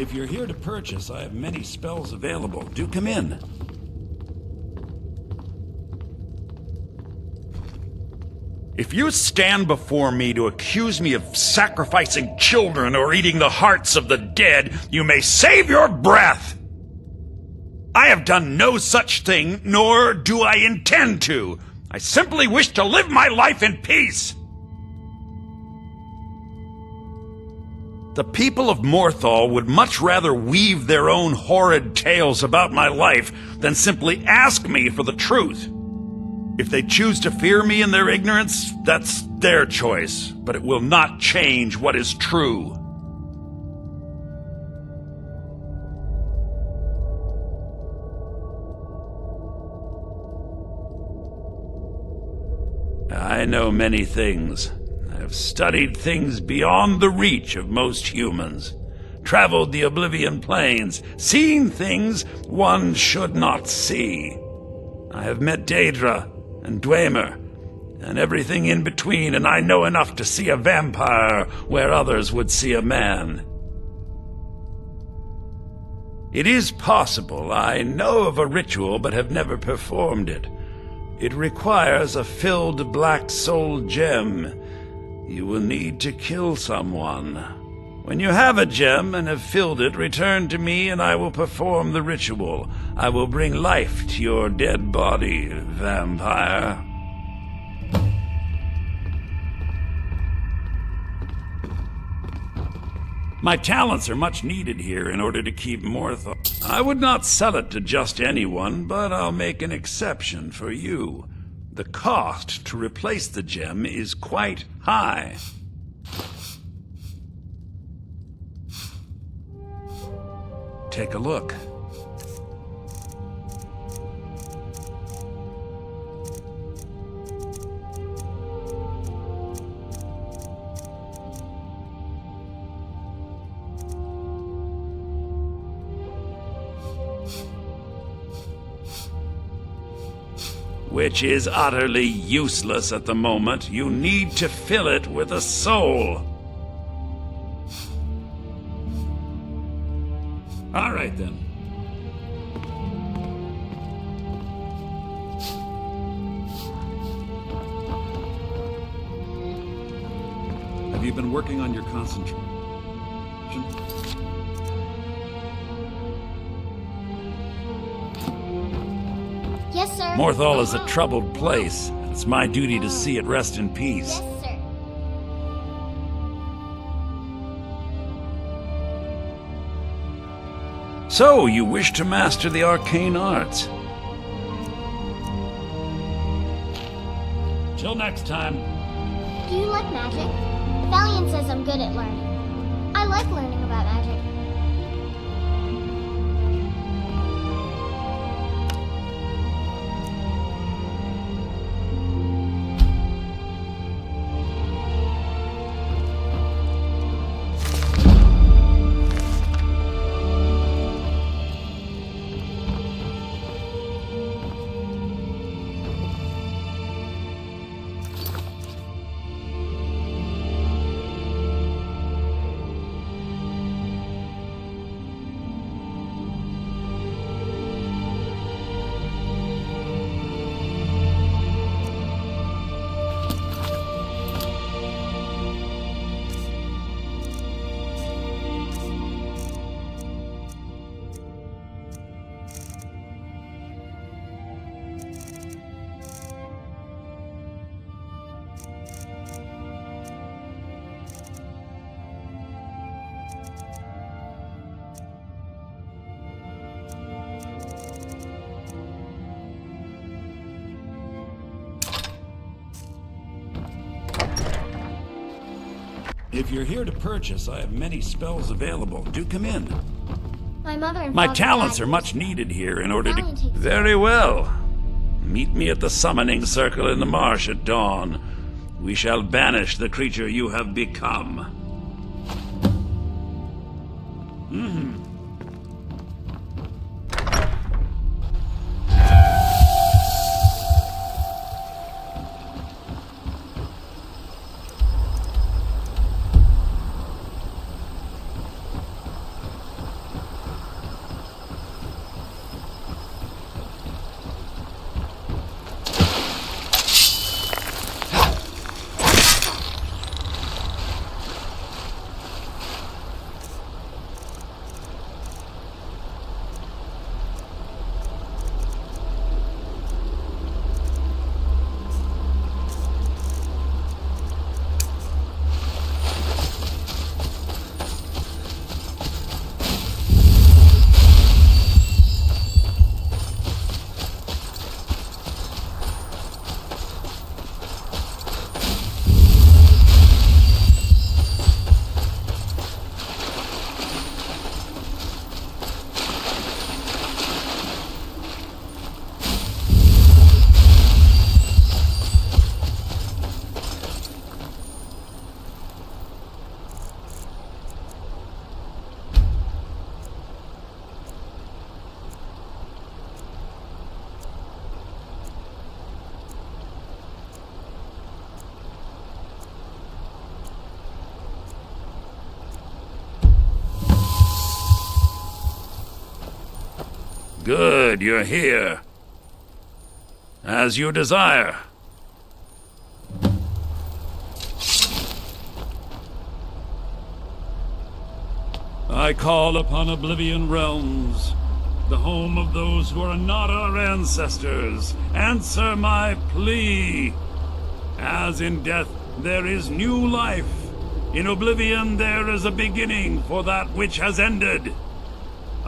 If you're here to purchase, I have many spells available. Do come in. If you stand before me to accuse me of sacrificing children or eating the hearts of the dead, you may save your breath. I have done no such thing, nor do I intend to. I simply wish to live my life in peace. The people of Morthal would much rather weave their own horrid tales about my life than simply ask me for the truth. If they choose to fear me in their ignorance, that's their choice, but it will not change what is true. I know many things. I have studied things beyond the reach of most humans, traveled the Oblivion Plains, seen things one should not see. I have met Daedra and Dwemer, and everything in between, and I know enough to see a vampire where others would see a man. It is possible I know of a ritual but have never performed it. It requires a filled black soul gem. You will need to kill someone. When you have a gem and have filled it, return to me and I will perform the ritual. I will bring life to your dead body, vampire. My talents are much needed here in order to keep Morthal. I would not sell it to just anyone, but I'll make an exception for you. The cost to replace the gem is quite high. Take a look. Which is utterly useless at the moment. You need to fill it with a soul. All right, then. Have you been working on your concentration? Yes, sir. Morthal is a troubled place. It's my duty to see it rest in peace. Yes, sir. So, you wish to master the arcane arts. Till next time. Do you like magic? Valiant says I'm good at learning. I like learning about magic. If you're here to purchase, I have many spells available. Do come in. My mother and My father talents died. are much needed here in order to... Valiant takes- Very well. Meet me at the summoning circle in the marsh at dawn. We shall banish the creature you have become. Good, you're here. As you desire. I call upon Oblivion Realms, the home of those who are not our ancestors. Answer my plea. As in death there is new life, in Oblivion there is a beginning for that which has ended.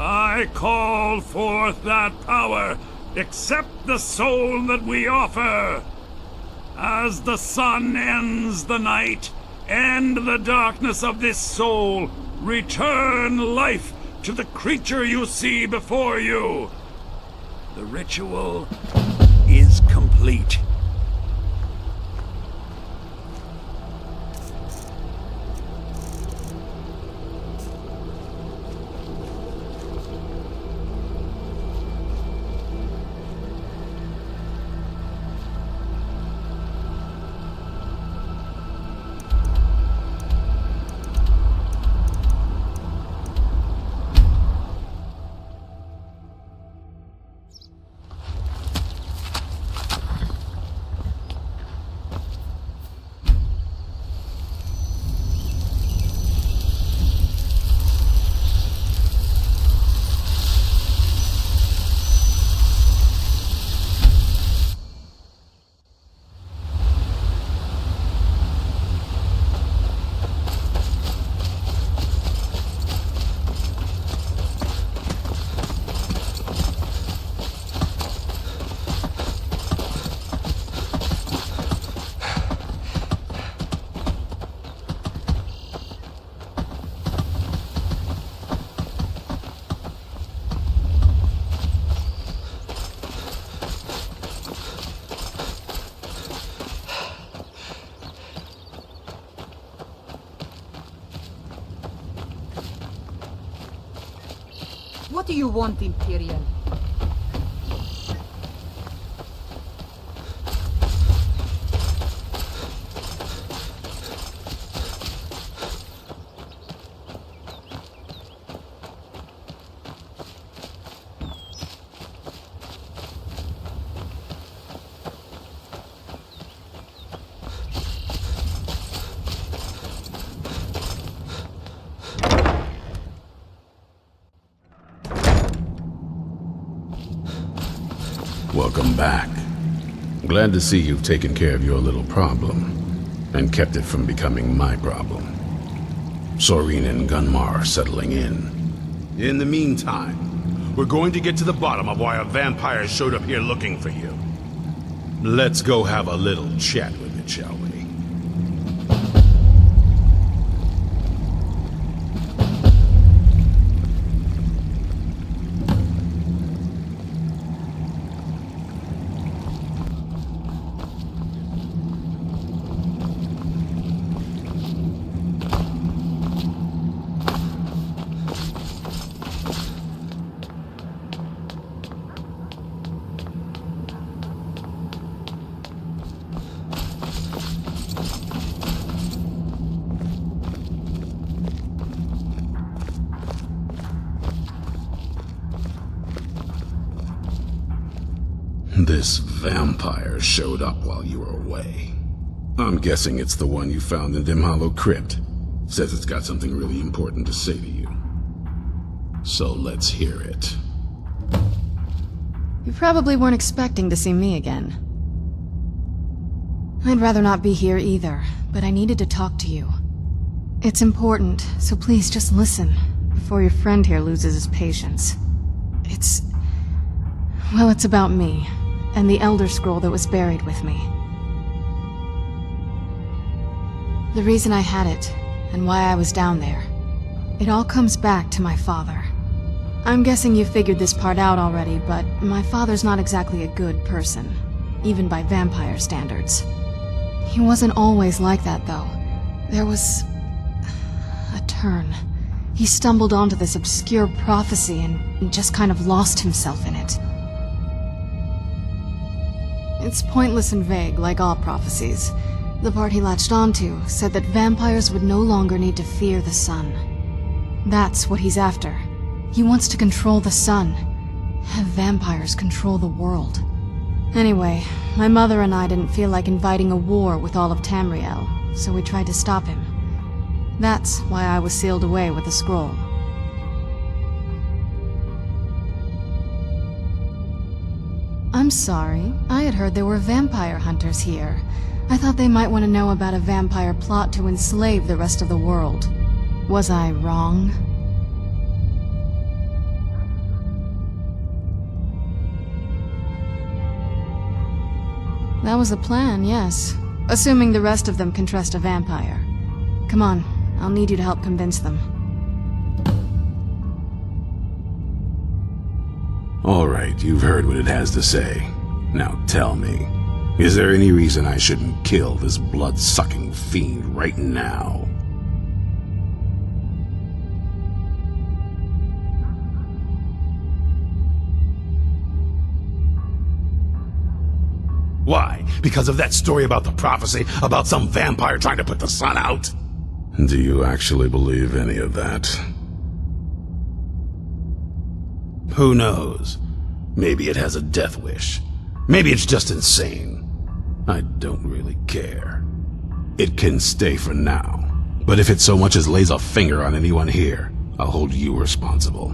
I call forth that power. Accept the soul that we offer. As the sun ends the night, end the darkness of this soul. Return life to the creature you see before you. The ritual is complete. What do you want, Imperial? Welcome back. Glad to see you've taken care of your little problem, and kept it from becoming my problem. Soreen and Gunmar are settling in. In the meantime, we're going to get to the bottom of why a vampire showed up here looking for you. Let's go have a little chat with it, shall we? This vampire showed up while you were away. I'm guessing it's the one you found in Dim Hollow Crypt. Says it's got something really important to say to you. So let's hear it. You probably weren't expecting to see me again. I'd rather not be here either, but I needed to talk to you. It's important, so please just listen, before your friend here loses his patience. It's about me, and the Elder Scroll that was buried with me. The reason I had it, and why I was down there, it all comes back to my father. I'm guessing you figured this part out already, but my father's not exactly a good person, even by vampire standards. He wasn't always like that, though. There was a turn. He stumbled onto this obscure prophecy and just kind of lost himself in it. It's pointless and vague, like all prophecies. The part he latched onto said that vampires would no longer need to fear the sun. That's what he's after. He wants to control the sun. Have vampires control the world. Anyway, my mother and I didn't feel like inviting a war with all of Tamriel, so we tried to stop him. That's why I was sealed away with the scroll. I'm sorry. I had heard there were vampire hunters here. I thought they might want to know about a vampire plot to enslave the rest of the world. Was I wrong? That was the plan, yes. Assuming the rest of them can trust a vampire. Come on, I'll need you to help convince them. All right, you've heard what it has to say. Now tell me, is there any reason I shouldn't kill this blood-sucking fiend right now? Why? Because of that story about the prophecy, about some vampire trying to put the sun out? Do you actually believe any of that? Who knows? Maybe it has a death wish. Maybe it's just insane. I don't really care. It can stay for now. But if it so much as lays a finger on anyone here, I'll hold you responsible.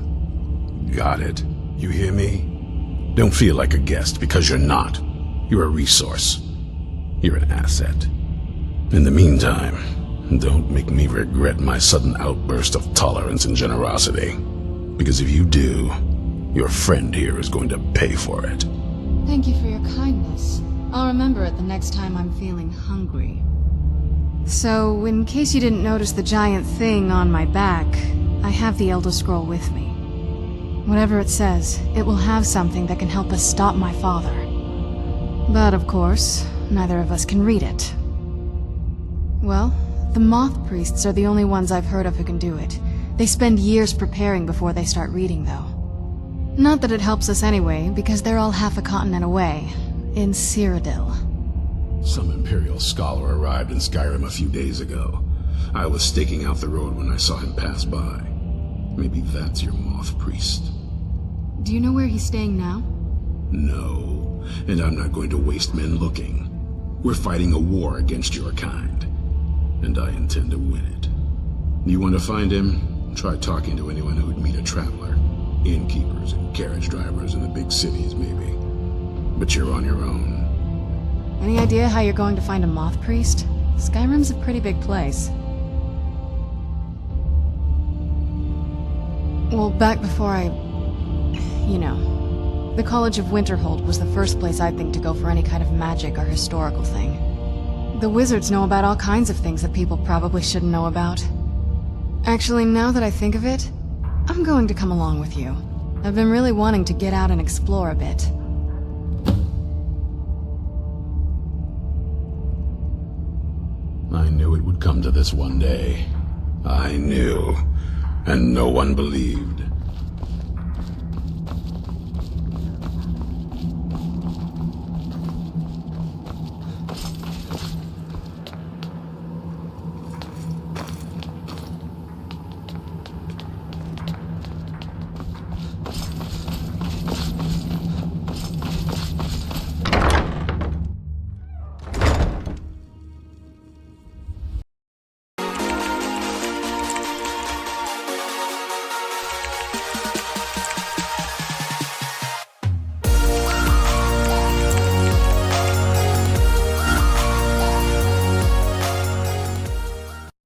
Got it? You hear me? Don't feel like a guest, because you're not. You're a resource. You're an asset. In the meantime, don't make me regret my sudden outburst of tolerance and generosity. Because if you do, your friend here is going to pay for it. Thank you for your kindness. I'll remember it the next time I'm feeling hungry. So, in case you didn't notice the giant thing on my back, I have the Elder Scroll with me. Whatever it says, it will have something that can help us stop my father. But of course, neither of us can read it. Well, the Moth Priests are the only ones I've heard of who can do it. They spend years preparing before they start reading, though. Not that it helps us anyway, because they're all half a continent away, in Cyrodiil. Some Imperial scholar arrived in Skyrim a few days ago. I was staking out the road when I saw him pass by. Maybe that's your Moth Priest. Do you know where he's staying now? No, and I'm not going to waste men looking. We're fighting a war against your kind, and I intend to win it. You want to find him? Try talking to anyone who'd meet a traveler. Innkeepers and carriage drivers in the big cities, maybe. But you're on your own. Any idea how you're going to find a Moth Priest? Skyrim's a pretty big place. Well, back before the College of Winterhold was the first place I'd think to go for any kind of magic or historical thing. The wizards know about all kinds of things that people probably shouldn't know about. Actually, now that I think of it, I'm going to come along with you. I've been really wanting to get out and explore a bit. I knew it would come to this one day. I knew, and no one believed.